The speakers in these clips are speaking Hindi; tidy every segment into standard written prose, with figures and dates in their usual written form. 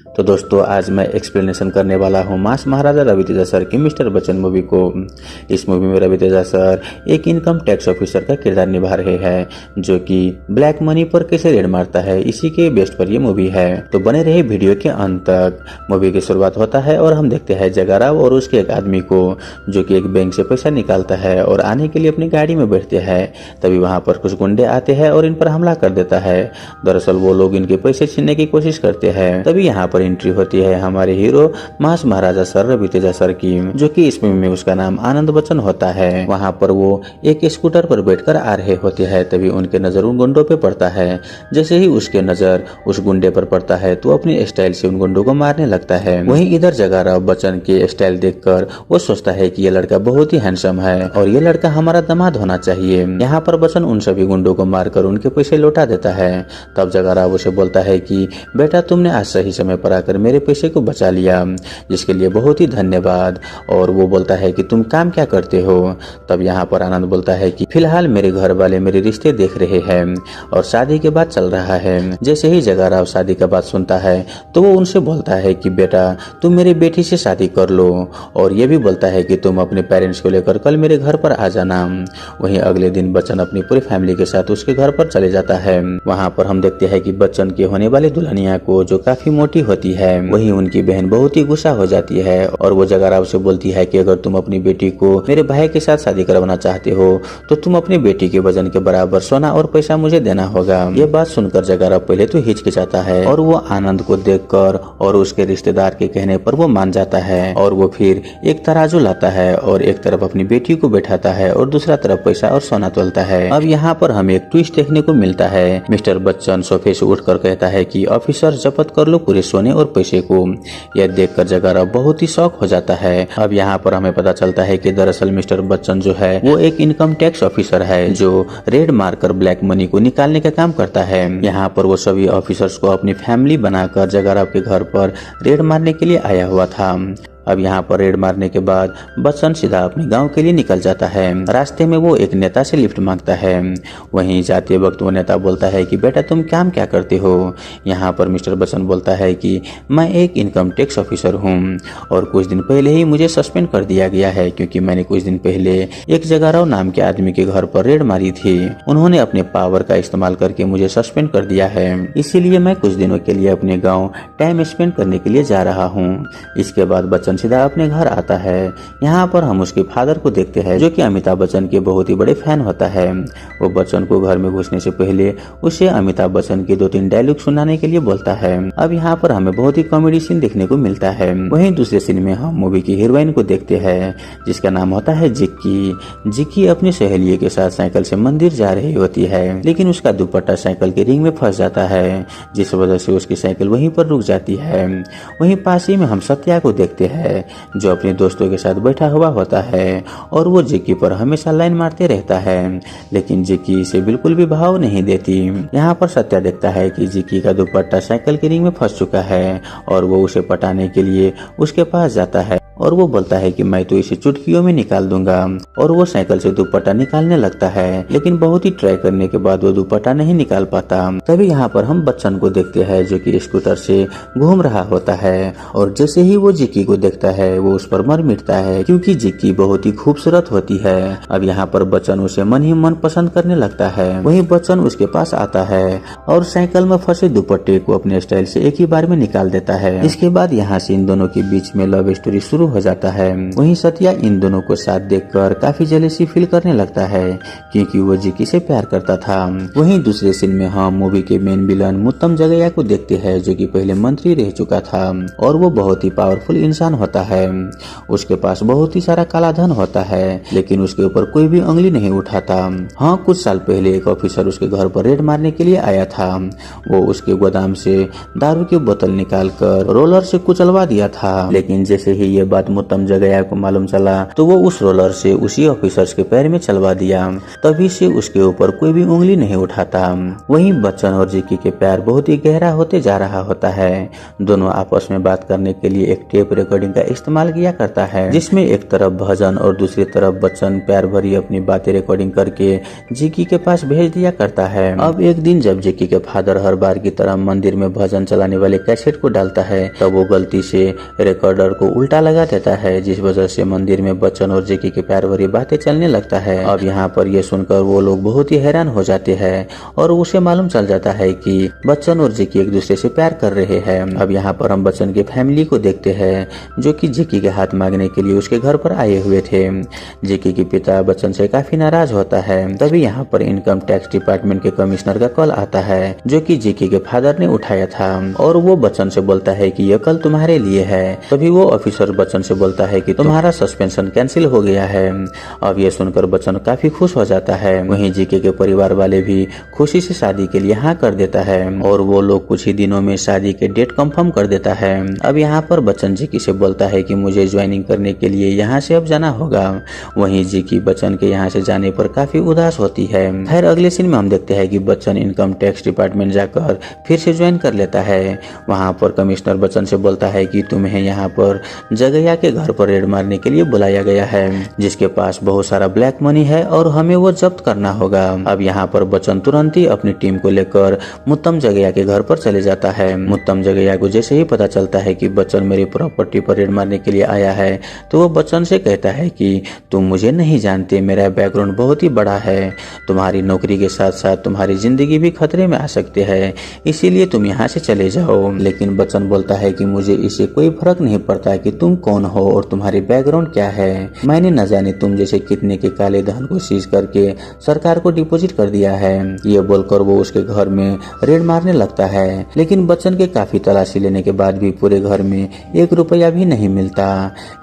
तो दोस्तों आज मैं एक्सप्लेनेशन करने वाला हूँ मास महाराजा रवि तेजा सर की मिस्टर बच्चन मूवी को। इस मूवी में रवि तेजा सर एक इनकम टैक्स ऑफिसर का किरदार निभा रहे हैं जो कि ब्लैक मनी पर कैसे रेड मारता है, इसी के बेस्ट पर ये मूवी है। तो बने रहे वीडियो के अंत तक। मूवी की शुरुआत होता है और हम देखते हैं जगाराव और उसके एक आदमी को जो कि एक बैंक से पैसा निकालता है और आने के लिए अपनी गाड़ी में बैठते हैं। तभी वहाँ पर कुछ गुंडे आते हैं और इन पर हमला कर देता है। दरअसल वो लोग इनके पैसे छीनने की कोशिश करते हैं। तभी यहाँ पर एंट्री होती है हमारे हीरो मास महाराजा सर रवि तेजा सर की, जो कि इस मूवी में उसका नाम आनंद बच्चन होता है। वहाँ पर वो एक स्कूटर पर बैठकर आ रहे होते हैं। तभी उनके नजर उन गुंडों पे पड़ता है। जैसे ही उसके नजर उस गुंडे पर पड़ता है तो अपनी स्टाइल से उन गुंडों को मारने लगता है। वहीं इधर जगाराव बच्चन के स्टाइल देखकर वो सोचता है कि ये लड़का बहुत ही हैंडसम है और ये लड़का हमारा दामाद होना चाहिए। यहाँ पर बच्चन उन सभी गुंडों को मारकर उनके पैसे लौटा देता है। तब जगाराव उसे बोलता है कि बेटा तुमने आज सही समय पर आकर मेरे पैसे को बचा लिया, जिसके लिए बहुत ही धन्यवाद। और वो बोलता है कि तुम काम क्या करते हो। तब यहाँ पर आनंद बोलता है कि फिलहाल मेरे घर वाले मेरे रिश्ते देख रहे हैं और शादी के बाद चल रहा है। जैसे ही जगाराव शादी का बात सुनता है तो वो उनसे बोलता है कि बेटा तुम मेरी बेटी से शादी कर लो, और ये भी बोलता है कि तुम अपने पेरेंट्स को लेकर कल मेरे घर पर आ जाना। वहीं अगले दिन बच्चन अपनी पूरी फैमिली के साथ उसके घर पर चले जाता है। वहाँ पर हम देखते हैं कि बच्चन के होने वाली दुल्हनिया को, जो काफी मोटी होती है, वहीं उनकी बहन बहुत ही गुस्सा हो जाती है और वो जगाराव से बोलती है कि अगर तुम अपनी बेटी को मेरे भाई के साथ शादी करवाना चाहते हो तो तुम अपनी बेटी के वजन के बराबर सोना और पैसा मुझे देना होगा। ये बात सुनकर जगाराव पहले तो हिचकिचाता है और वो आनंद को देखकर और उसके रिश्तेदार के कहने पर वो मान जाता है और वो फिर एक तराजू लाता है और एक तरफ अपनी बेटी को बैठाता है और दूसरा तरफ पैसा और सोना तोलता है। अब यहाँ पर हमें एक ट्विस्ट देखने को मिलता है। मिस्टर बच्चन सोफे से उठकर कहता है कि ऑफिसर जब्त कर लो पूरे सोने और पैसे को। यह देखकर जगाराव बहुत ही शौक हो जाता है। अब यहाँ पर हमें पता चलता है कि दरअसल मिस्टर बच्चन जो है वो एक इनकम टैक्स ऑफिसर है जो रेड मारकर ब्लैक मनी को निकालने का काम करता है। यहाँ पर वो सभी ऑफिसर्स को अपनी फैमिली बनाकर जगाराव के घर पर रेड मारने के लिए आया हुआ था। अब यहाँ पर रेड मारने के बाद बच्चन सीधा अपने गांव के लिए निकल जाता है। रास्ते में वो एक नेता से लिफ्ट मांगता है। वहीं जाते वक्त वो नेता बोलता है कि बेटा तुम काम क्या करते हो। यहाँ पर मिस्टर बच्चन बोलता है कि मैं एक इनकम टैक्स ऑफिसर हूँ और कुछ दिन पहले ही मुझे सस्पेंड कर दिया गया है क्योंकि मैंने कुछ दिन पहले एक जगाराव नाम के आदमी के घर पर रेड मारी थी। उन्होंने अपने पावर का इस्तेमाल करके मुझे सस्पेंड कर दिया है, इसीलिए मैं कुछ दिनों के लिए अपने गाँव टाइम स्पेंड करने के लिए जा रहा हूँ। इसके बाद बच्चन सीधा अपने घर आता है। यहाँ पर हम उसके फादर को देखते हैं जो कि अमिताभ बच्चन के बहुत ही बड़े फैन होता है। वो बच्चन को घर में घुसने से पहले उसे अमिताभ बच्चन के 2-3 डायलॉग सुनाने के लिए बोलता है। अब यहाँ पर हमें बहुत ही कॉमेडी सीन देखने को मिलता है। वहीं दूसरे सीन में हम मूवी की हीरोइन को देखते हैं जिसका नाम होता है जिक्की। जिक्की अपनी सहेलियों के साथ साइकिल से मंदिर जा रही होती है, लेकिन उसका दुपट्टा साइकिल के रिंग में फंस जाता है जिस वजह से उसकी साइकिल वहीं पर रुक जाती है। वहीं पास ही में हम सत्या को देखते हैं जो अपने दोस्तों के साथ बैठा हुआ होता है और वो जिक्की पर हमेशा लाइन मारते रहता है, लेकिन जिक्की इसे बिल्कुल भी भाव नहीं देती। यहाँ पर सत्या देखता है कि जिक्की का दुपट्टा साइकिल के रिंग में फंस चुका है और वो उसे पटाने के लिए उसके पास जाता है और वो बोलता है कि मैं तो इसे चुटकियों में निकाल दूंगा। और वो साइकिल से दुपट्टा निकालने लगता है, लेकिन बहुत ही ट्राई करने के बाद वो दुपट्टा नहीं निकाल पाता। तभी यहाँ पर हम बच्चन को देखते हैं जो कि स्कूटर से घूम रहा होता है और जैसे ही वो जिक्की को देखता है वो उस पर मर मिटता है क्योंकि जिक्की बहुत ही खूबसूरत होती है। अब यहाँ पर बच्चन उसे मन ही मन पसंद करने लगता है। वहीं बच्चन उसके पास आता है और साइकिल में फंसे दुपट्टे को अपने स्टाइल से एक ही बार में निकाल देता है। इसके बाद यहाँ से इन दोनों के बीच में लव स्टोरी शुरू हो जाता है। वहीं सत्या इन दोनों को साथ देखकर काफी जेलसी फील करने लगता है क्योंकि वो जिक्की से प्यार करता था। वहीं दूसरे सीन में हम मूवी के मेन विलन मुत्तम जगैया को देखते हैं जो कि पहले मंत्री रह चुका था और वो बहुत ही पावरफुल इंसान होता है। उसके पास बहुत ही सारा काला धन होता है, लेकिन उसके ऊपर कोई भी उंगली नहीं उठाता। हाँ, कुछ साल पहले एक ऑफिसर उसके घर पर रेड मारने के लिए आया था। वो उसके गोदाम से दारू की बोतल निकालकर रोलर से कुचलवा दिया था, लेकिन जैसे ही ये बात बात मुत्तम जगया को मालूम चला तो वो उस रोलर से उसी ऑफिसर्स के पैर में चलवा दिया। तभी से उसके ऊपर कोई भी उंगली नहीं उठाता। वहीं बच्चन और जिक्की के प्यार बहुत ही गहरा होते जा रहा होता है। दोनों आपस में बात करने के लिए एक टेप रिकॉर्डिंग का इस्तेमाल किया करता है, जिसमें एक तरफ भजन और दूसरी तरफ बच्चन प्यार भरी अपनी बातें रिकॉर्डिंग करके जिक्की के पास भेज दिया करता है। अब एक दिन जब जिक्की के फादर हर बार की तरह मंदिर में भजन चलाने वाले कैसेट को डालता है, तब वो गलती से रिकॉर्डर को उल्टा लगा देता है, जिस वजह से मंदिर में बच्चन और जिक्की के प्यार भरी बातें चलने लगता है। अब यहाँ पर ये सुनकर वो लोग बहुत ही हैरान हो जाते हैं और उसे मालूम चल जाता है कि बच्चन और जिक्की एक दूसरे से प्यार कर रहे हैं। अब यहाँ पर हम बच्चन की फैमिली को देखते हैं, जो कि जिक्की के हाथ मांगने के लिए उसके घर पर आए हुए थे। जिक्की के पिता बच्चन से काफी नाराज होता है। तभी यहाँ पर इनकम टैक्स डिपार्टमेंट के कमिश्नर का कॉल आता है, जो कि जिक्की के फादर ने उठाया था, और वो बच्चन से बोलता है कि यह कल तुम्हारे लिए है। तभी वो ऑफिसर बच्चन से बोलता है कि तुम्हारा सस्पेंशन कैंसिल हो गया है। अब ये सुनकर बच्चन काफी खुश हो जाता है। वहीं जिक्की के परिवार वाले भी खुशी से शादी के लिए हाँ कर देता है और वो लोग कुछ ही दिनों में शादी के डेट कंफर्म कर देता है। अब यहाँ पर बच्चन जिक्की से बोलता है कि मुझे ज्वाइनिंग करने के लिए यहाँ से अब जाना होगा। वहीं जिक्की बच्चन के यहाँ से जाने पर काफी उदास होती है। खैर अगले सीन में हम देखते हैं कि बच्चन इनकम टैक्स डिपार्टमेंट जाकर फिर से ज्वाइन कर लेता है। वहाँ पर कमिश्नर बच्चन से बोलता है कि तुम्हें यहाँ पर जगया के घर पर रेड मारने के लिए बुलाया गया है, जिसके पास बहुत सारा ब्लैक मनी है और हमें वो जब्त करना होगा। अब यहाँ पर बच्चन तुरंत ही अपनी टीम को लेकर मुत्तम जगया के घर पर चले जाता है। मुत्तम जगया को जैसे ही पता चलता है कि बच्चन मेरी प्रॉपर्टी पर रेड मारने के लिए आया है, तो वो बच्चन से कहता है कि तुम मुझे नहीं जानते, मेरा बैकग्राउंड बहुत ही बड़ा है, तुम्हारी नौकरी के साथ साथ तुम्हारी जिंदगी भी खतरे में आ सकते हैं, इसीलिए तुम यहाँ से चले जाओ। लेकिन बच्चन बोलता है कि मुझे इससे कोई फर्क नहीं पड़ता कि तुम कौन हो और तुम्हारी बैकग्राउंड क्या है। मैंने न जाने तुम जैसे कितने के काले धन को सीज करके सरकार को डिपॉजिट कर दिया है। ये बोलकर वो उसके घर में रेड मारने लगता है। लेकिन बच्चन के काफी तलाशी लेने के बाद भी पूरे घर में 1 रुपया भी नहीं मिलता।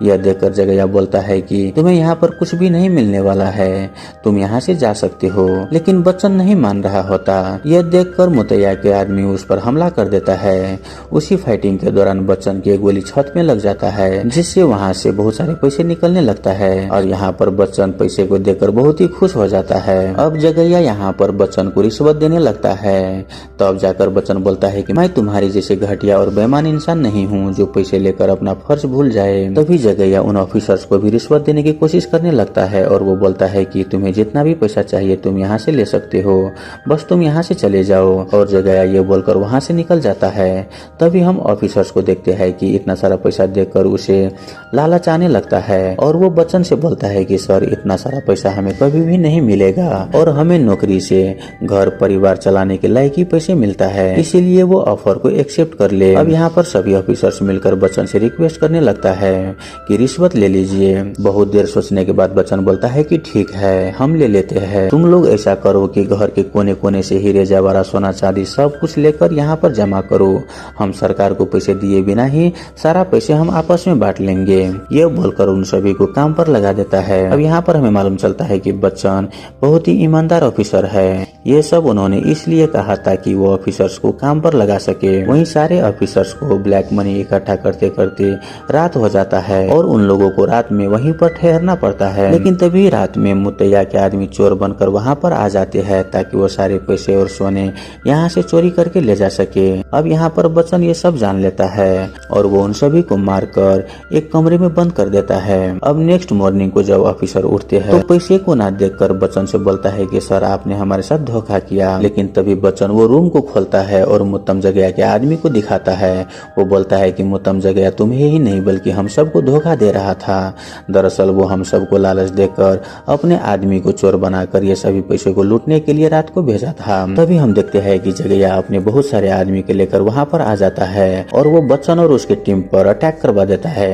यह देखकर जगया बोलता है कि तुम्हें यहाँ पर कुछ भी नहीं मिलने वाला है, तुम यहाँ से जा सकते हो। लेकिन बच्चन नहीं मान रहा होता। यह देखकर मुतैया के आदमी उस पर हमला कर देता है। उसी फाइटिंग के दौरान बच्चन की एक गोली छत में लग जाता है, जिससे वहाँ से बहुत सारे पैसे निकलने लगता है और यहाँ पर बच्चन पैसे को देखकर बहुत ही खुश हो जाता है। अब जगैया यहाँ पर बच्चन को रिश्वत देने लगता है। तब जाकर बच्चन बोलता है कि मैं तुम्हारी जैसे घटिया और बेईमान इंसान नहीं हूँ जो पैसे लेकर अपना फर्ज भूल जाए। तभी जगैया उन ऑफिसर्स को भी रिश्वत देने की कोशिश करने लगता है और वो बोलता है कि तुम्हें जितना भी पैसा चाहिए तुम यहाँ से ले सकते हो, बस तुम यहाँ से चले जाओ। और जगैया ये बोलकर वहाँ से निकल जाता है। तभी हम ऑफिसर्स को देखते हैं कि इतना सारा पैसा देखकर उसे लालच आने लगता है और वो बच्चन से बोलता है कि सर इतना सारा पैसा हमें कभी भी नहीं मिलेगा और हमें नौकरी से घर परिवार चलाने के लायक ही पैसे मिलता है, इसीलिए वो ऑफर को एक्सेप्ट कर ले। अब यहाँ पर सभी ऑफिसर्स मिलकर बच्चन से रिक्वेस्ट करने लगता है कि रिश्वत ले लीजिए। बहुत देर सोचने के बाद बच्चन बोलता है कि ठीक है हम ले लेते हैं, तुम लोग ऐसा करो कि घर के कोने कोने से हीरे जवाहरात सोना चांदी सब कुछ लेकर यहाँ पर जमा करो, हम सरकार को पैसे दिए बिना ही सारा पैसे हम आपस में बांट लेंगे। ये बोलकर उन सभी को काम पर लगा देता है। अब यहाँ पर हमें मालूम चलता है कि बच्चन बहुत ही ईमानदार ऑफिसर है। ये सब उन्होंने इसलिए कहा था कि वो ऑफिसर्स को काम पर लगा सके। वहीं सारे ऑफिसर्स को ब्लैक मनी इकट्ठा करते करते रात हो जाता है और उन लोगों को रात में वहीं पर ठहरना पड़ता है। लेकिन तभी रात में मुतैया के आदमी चोर बनकर वहाँ पर आ जाते हैं ताकि वो सारे पैसे और सोने यहाँ से चोरी करके ले जा सके। अब यहाँ पर बच्चन ये सब जान लेता है और वो उन सभी को मारकर एक कमरे में बंद कर देता है। अब नेक्स्ट मॉर्निंग को जब ऑफिसर उठते हैं तो पैसे को ना देखकर बच्चन से बोलता है कि सर आपने हमारे साथ धोखा किया। लेकिन तभी बच्चन वो रूम को खोलता है और मुत्तम जगया के आदमी को दिखाता है। वो बोलता है कि मुत्तम जगया तुम्हें ही नहीं बल्कि हम सबको धोखा दे रहा था। दरअसल वो हम सबको लालच देकर अपने आदमी को चोर बनाकर ये सभी पैसे को लूटने के लिए रात को भेजा था। तभी हम देखते हैं कि जगया अपने बहुत सारे आदमी के लेकर वहाँ पर आ जाता है और वो बच्चन और उसके टीम पर अटैक करवा देता है।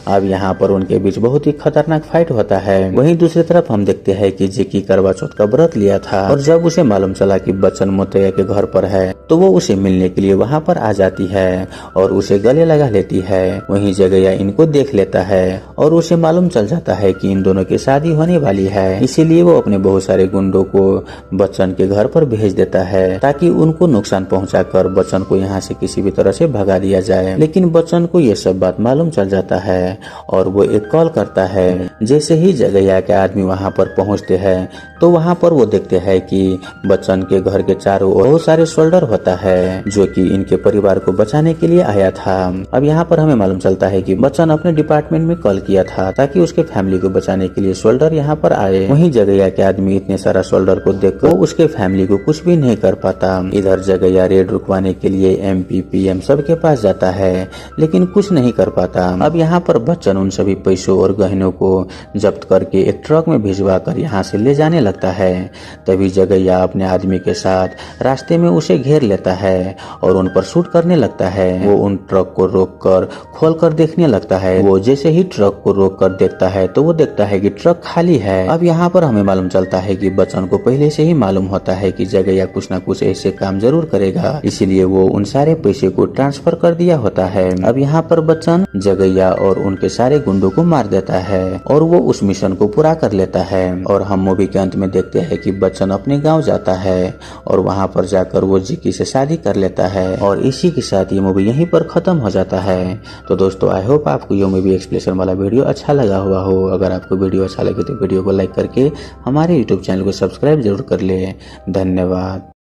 अब यहाँ पर उनके बीच बहुत ही खतरनाक फाइट होता है। वहीं दूसरी तरफ हम देखते हैं कि जिक्की करवा चौथ का व्रत लिया था और जब उसे मालूम चला कि बच्चन मुतैया के घर पर है तो वो उसे मिलने के लिए वहाँ पर आ जाती है और उसे गले लगा लेती है। वहीं जगया इनको देख लेता है और उसे मालूम चल जाता है कि इन दोनों की शादी होने वाली है, इसीलिए वो अपने बहुत सारे गुंडों को बच्चन के घर पर भेज देता है ताकि उनको नुकसान पहुंचाकर बच्चन को यहाँ से किसी भी तरह से भगा दिया जाए। लेकिन बच्चन को ये सब बात मालूम चल जाता जाता है और वो एक कॉल करता है। जैसे ही जगैया के आदमी वहाँ पर पहुँचते हैं तो वहाँ पर वो देखते हैं कि बच्चन के घर के चारों ओर बहुत सारे सोल्डर होता है जो कि इनके परिवार को बचाने के लिए आया था। अब यहाँ पर हमें मालूम चलता है कि बच्चन अपने डिपार्टमेंट में कॉल किया था ताकि उसके फैमिली को बचाने के लिए सोल्डर यहाँ पर आए। वहीं जगैया के आदमी इतने सारा सोल्डर को देखकर वो उसके फैमिली को कुछ भी नहीं कर पाता। इधर जगैया रेड रुकवाने के लिए MP PM सबके पास जाता है लेकिन कुछ नहीं कर पाता। अब यहाँ पर बच्चन उन सभी पैसों और गहनों को जब्त करके एक ट्रक में भिजवा कर यहाँ से ले जाने लगता है। तभी जगैया अपने आदमी के साथ रास्ते में उसे घेर लेता है और उन पर शूट करने लगता है। वो उन ट्रक को रोककर खोलकर देखने लगता है। वो जैसे ही ट्रक को रोककर देखता है तो वो देखता है कि ट्रक खाली है। अब यहाँ पर हमें मालूम चलता है कि बच्चन को पहले से ही मालूम होता है कि जगैया कुछ न कुछ ऐसे काम जरूर करेगा, इसीलिए वो उन सारे पैसे को ट्रांसफर कर दिया होता है। अब यहाँ पर बच्चन जगैया और उनके सारे गुंडों को मार देता है और वो उस मिशन को पूरा कर लेता है। और हम मूवी के अंत में देखते हैं कि बच्चन अपने गांव जाता है और वहां पर जाकर वो जिक्की से शादी कर लेता है और इसी के साथ ये मूवी यहीं पर खत्म हो जाता है। तो दोस्तों आई होप आपको ये मूवी एक्सप्लेनेशन वाला वीडियो अच्छा लगा हुआ हो। अगर आपको वीडियो अच्छा लगे तो वीडियो को लाइक करके हमारे यूट्यूब चैनल को सब्सक्राइब जरूर कर ले। धन्यवाद।